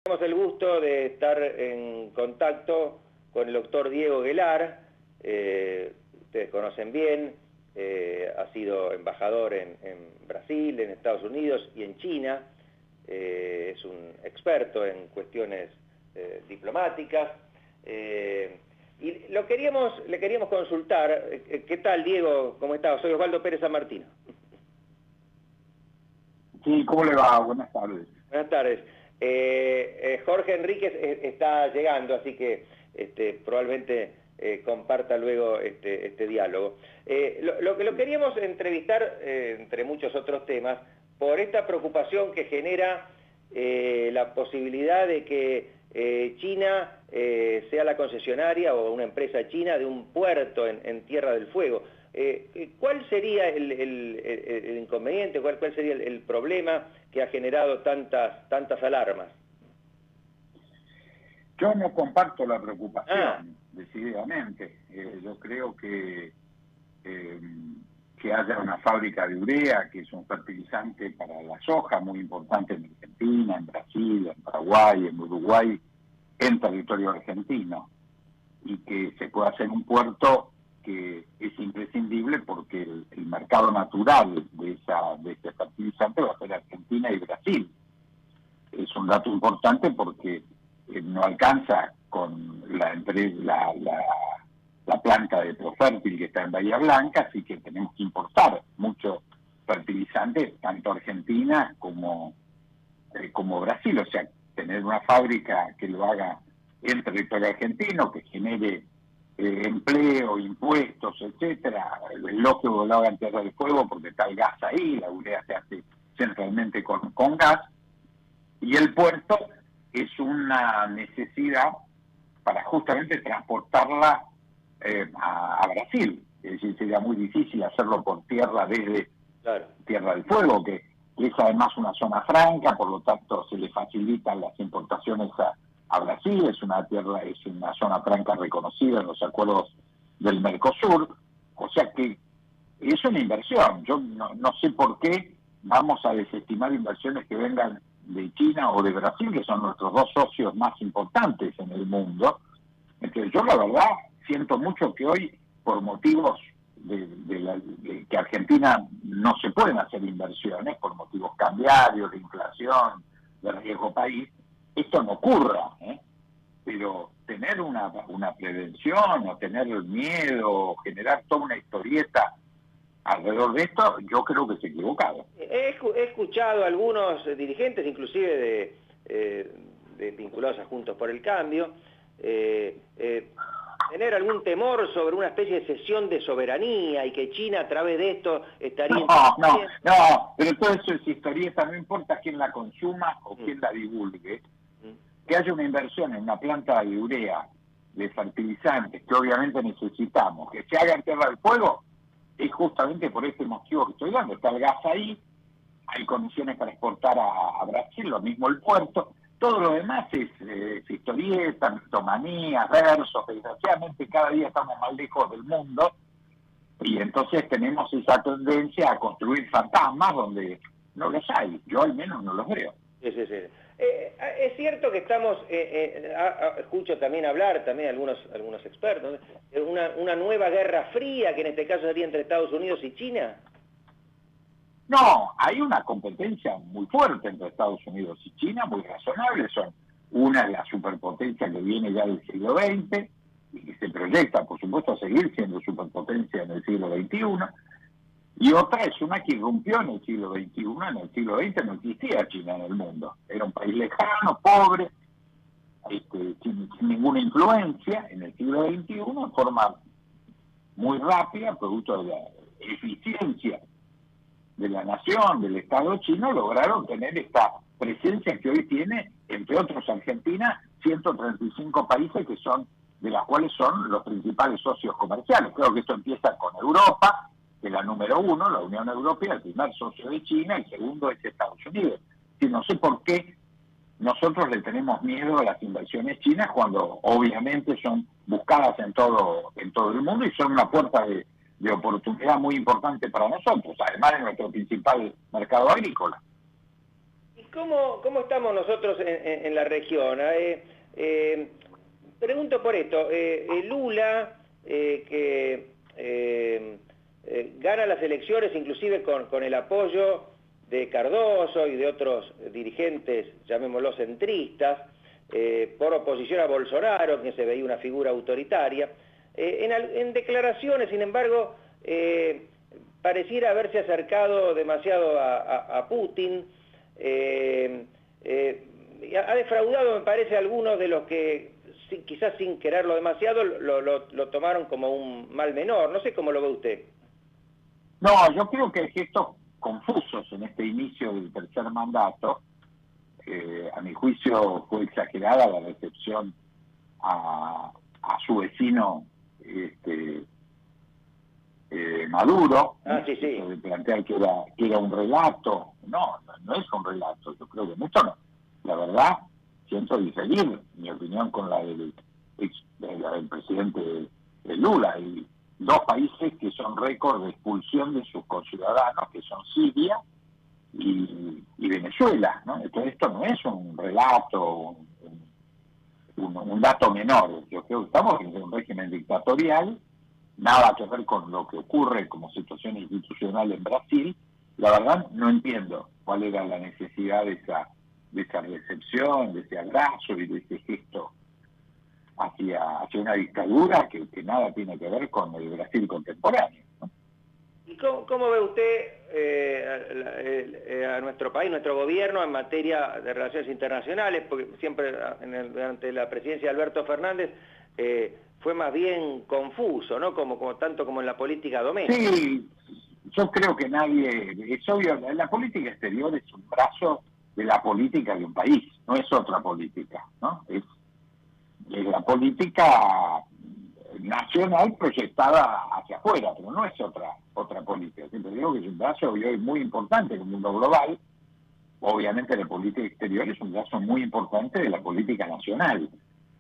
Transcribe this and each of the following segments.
Tenemos el gusto de estar en contacto con el doctor Diego Guelar. Ustedes conocen bien, ha sido embajador en Brasil, en Estados Unidos y en China. Es un experto en cuestiones diplomáticas. Y le queríamos consultar. ¿Qué tal, Diego? ¿Cómo está? Soy Osvaldo Pérez San Martino. Sí, ¿cómo le va? Buenas tardes. Buenas tardes. Jorge Enríquez está llegando, así que probablemente comparta luego este diálogo. Lo queríamos entrevistar, entre muchos otros temas, por esta preocupación que genera la posibilidad de que China sea la concesionaria o una empresa china de un puerto en Tierra del Fuego. ¿Cuál sería el inconveniente, cuál sería el problema que ha generado tantas alarmas? Yo no comparto la preocupación, decididamente. Yo creo que haya una fábrica de urea, que es un fertilizante para la soja muy importante en Argentina, en Brasil, en Paraguay, en Uruguay, en territorio argentino, y que se pueda hacer un puerto que es imprescindible porque el mercado natural de este fertilizante va a ser Argentina y Brasil. Es un dato importante porque no alcanza con la planta de Profértil que está en Bahía Blanca, así que tenemos que importar mucho fertilizante, tanto Argentina como Brasil. O sea, tener una fábrica que lo haga en territorio argentino, que genere empleo, impuestos, etcétera. Es lógico que lo haga en Tierra del Fuego porque está el gas ahí, la urea se hace centralmente con gas, y el puerto es una necesidad para justamente transportarla a Brasil. Es decir, sería muy difícil hacerlo por tierra desde Tierra del Fuego, que es además una zona franca, por lo tanto se le facilitan las importaciones a Brasil. Es una zona franca reconocida en los acuerdos del Mercosur, o sea que es una inversión. Yo no sé por qué vamos a desestimar inversiones que vengan de China o de Brasil, que son nuestros dos socios más importantes en el mundo. Entonces yo la verdad siento mucho que hoy, por motivos de que Argentina no se pueden hacer inversiones, por motivos cambiarios, de inflación, de riesgo país, esto no ocurra, pero tener una prevención o tener el miedo o generar toda una historieta alrededor de esto, yo creo que es equivocado. He escuchado a algunos dirigentes, inclusive vinculados a Juntos por el Cambio, tener algún temor sobre una especie de cesión de soberanía y que China a través de esto estaría... No, pero todo eso es historieta, no importa quién la consuma o quién la divulgue. Que haya una inversión en una planta de urea, de fertilizantes, que obviamente necesitamos, que se haga en Tierra del Fuego, es justamente por este motivo que estoy dando. Está el gas ahí, hay condiciones para exportar a Brasil, lo mismo el puerto. Todo lo demás es historieta, mitomanía, versos. Desgraciadamente cada día estamos más lejos del mundo y entonces tenemos esa tendencia a construir fantasmas donde no los hay. Yo al menos no los veo. Sí. Es cierto que estamos, escucho también hablar, algunos expertos, de una nueva guerra fría, que en este caso sería entre Estados Unidos y China. No, hay una competencia muy fuerte entre Estados Unidos y China, muy razonable. Una es la superpotencia que viene ya del siglo XX y que se proyecta, por supuesto, a seguir siendo superpotencia en el siglo XXI. Y otra es una que irrumpió en el siglo XXI, en el siglo XX no existía China en el mundo. Era un país lejano, pobre, sin ninguna influencia. En el siglo XXI, en forma muy rápida, producto de la eficiencia de la nación, del Estado chino, lograron tener esta presencia que hoy tiene, entre otros Argentina, 135 países que son, de las cuales son los principales socios comerciales. Creo que esto empieza con Europa, que es la número uno, la Unión Europea, el primer socio de China, el segundo es Estados Unidos. Y no sé por qué nosotros le tenemos miedo a las inversiones chinas cuando obviamente son buscadas en todo el mundo y son una puerta de oportunidad muy importante para nosotros, además de nuestro principal mercado agrícola. cómo estamos nosotros en la región? Pregunto por esto, Lula, que gana las elecciones inclusive con el apoyo de Cardoso y de otros dirigentes, llamémoslos centristas, por oposición a Bolsonaro, que se veía una figura autoritaria. En declaraciones, sin embargo, pareciera haberse acercado demasiado a Putin. Ha defraudado, me parece, a algunos de los que, quizás sin quererlo demasiado, lo tomaron como un mal menor. No sé cómo lo ve usted. No, yo creo que hay gestos confusos en este inicio del tercer mandato. A mi juicio fue exagerada la recepción a su vecino Maduro. Sí. De plantear que era un relato. No es un relato. Yo creo que en esto no. La verdad, siento diferir mi opinión con la del presidente Lula. Y dos países que son récord de expulsión de sus conciudadanos, que son Siria y Venezuela, ¿no? Entonces esto no es un relato, un dato menor. Yo creo que estamos en un régimen dictatorial, nada que ver con lo que ocurre como situación institucional en Brasil. La verdad no entiendo cuál era la necesidad de esa recepción, de ese abrazo y de ese gesto hacia una dictadura que nada tiene que ver con el Brasil contemporáneo, ¿no? ¿Y cómo ve usted a nuestro país, nuestro gobierno en materia de relaciones internacionales? Porque siempre durante la presidencia de Alberto Fernández fue más bien confuso, ¿no? Como tanto como en la política doméstica. Sí, yo creo que nadie, es obvio, la política exterior es un brazo de la política de un país, no es otra política, ¿no? Es la política nacional proyectada hacia afuera, pero no es otra política. Siempre digo que es un brazo hoy muy importante en el mundo global. Obviamente la política exterior es un brazo muy importante de la política nacional.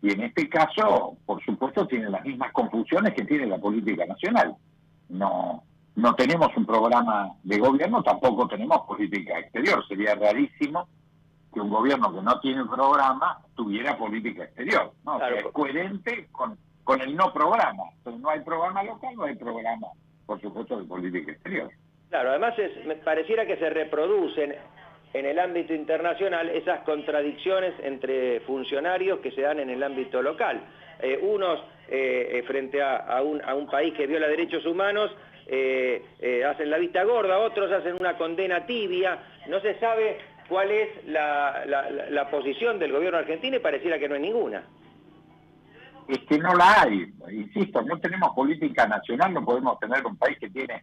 Y en este caso, por supuesto, tiene las mismas confusiones que tiene la política nacional. No tenemos un programa de gobierno, tampoco tenemos política exterior. Sería rarísimo que un gobierno que no tiene un programa tuviera política exterior, ¿no? Claro. O sea, es coherente con el no programa. Entonces no hay programa local, no hay programa, por supuesto, de política exterior. Claro, además me pareciera que se reproducen en el ámbito internacional esas contradicciones entre funcionarios que se dan en el ámbito local. Unos frente a un país que viola derechos humanos hacen la vista gorda, otros hacen una condena tibia. No se sabe cuál es la posición del gobierno argentino y pareciera que no hay ninguna. Es que no la hay, insisto, no tenemos política nacional, no podemos tener un país que tiene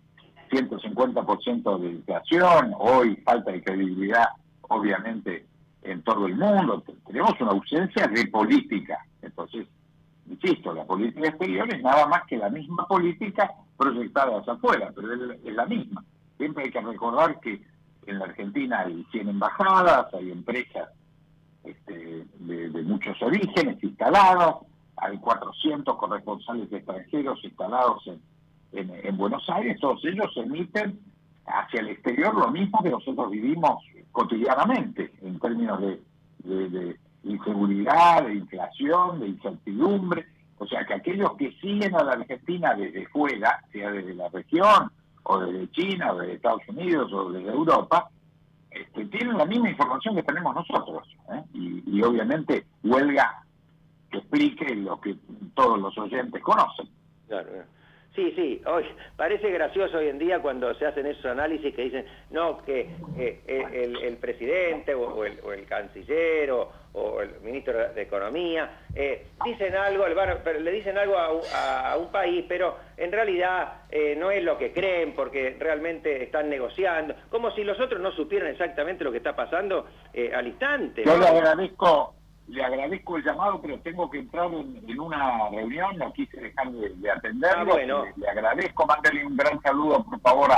150% de inflación, hoy falta de credibilidad, obviamente, en todo el mundo. Tenemos una ausencia de política. Entonces, insisto, la política exterior es nada más que la misma política proyectada hacia afuera, pero es la misma. Siempre hay que recordar que en la Argentina hay 100 embajadas, hay empresas de muchos orígenes instaladas, hay 400 corresponsales extranjeros instalados en Buenos Aires. Todos ellos emiten hacia el exterior lo mismo que nosotros vivimos cotidianamente en términos de inseguridad, de inflación, de incertidumbre. O sea que aquellos que siguen a la Argentina desde fuera, sea desde la región o desde China o desde Estados Unidos o desde Europa, tienen la misma información que tenemos nosotros, ¿eh? Y obviamente huelga que explique lo que todos los oyentes conocen. Claro. Sí, hoy parece gracioso hoy en día cuando se hacen esos análisis que dicen, no, que el presidente o el canciller o el ministro de Economía dicen algo, le dicen algo a un país, pero en realidad no es lo que creen porque realmente están negociando, como si los otros no supieran exactamente lo que está pasando al instante, ¿no? Yo le agradezco el llamado, pero tengo que entrar en una reunión, no quise dejar de atenderlo. Bueno. Le agradezco, mándale un gran saludo, por favor,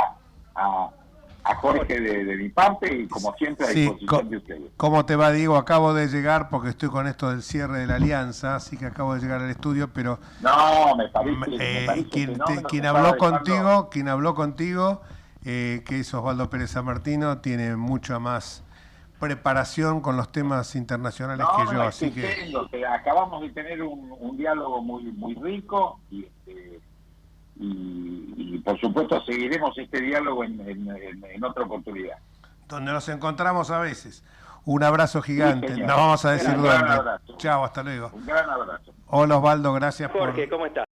a Jorge de mi parte, y como siempre a disposición de ustedes. ¿Cómo te va, Diego? Acabo de llegar, porque estoy con esto del cierre de la alianza, así que acabo de llegar al estudio, pero... No, me parece quien habló contigo, que es Osvaldo Pérez San Martino, tiene mucha más preparación con los temas internacionales que yo, así que... Acabamos de tener un diálogo muy rico y por supuesto seguiremos este diálogo en otra oportunidad. Donde nos encontramos a veces. Un abrazo gigante, Sí, no vamos a decir un gran dónde. abrazo. Chao, hasta luego. Un gran abrazo. Hola Osvaldo, gracias Jorge, ¿cómo estás?